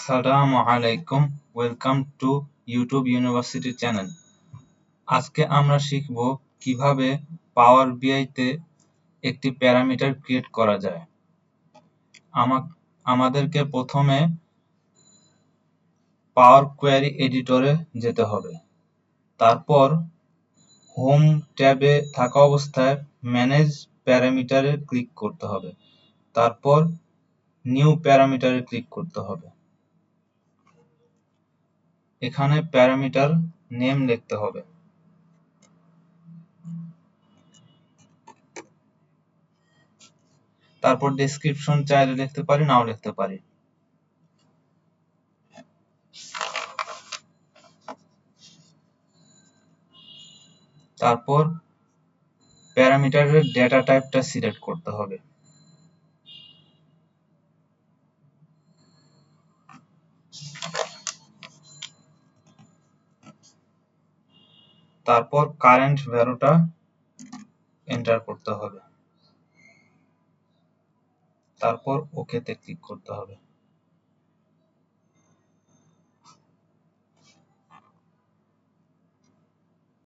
আসসালামু আলাইকুম, welcome to YouTube university channel. আজকে আমরা শিখব কিভাবে পাওয়ার বিআইতে একটি প্যারামিটার ক্রিয়েট করা যায়। আমাদেরকে প্রথমে পাওয়ার কোয়েরি এডিটরে যেতে হবে। তারপর হোম ট্যাবে থাকা অবস্থায় ম্যানেজ প্যারামিটারে ক্লিক করতে হবে। তারপর নিউ প্যারামিটারে ক্লিক করতে হবে। এখানে প্যারামিটার নেম লিখতে হবে। তারপর ডেসক্রিপশন চাইলে লিখতে পারি, নাও লিখতে পারি। তারপর প্যারামিটারের ডেটা টাইপটা সিলেক্ট করতে হবে। তারপর কারেন্ট ভ্যালুটা এন্টার করতে হবে। তারপর ওকেতে ক্লিক করতে হবে।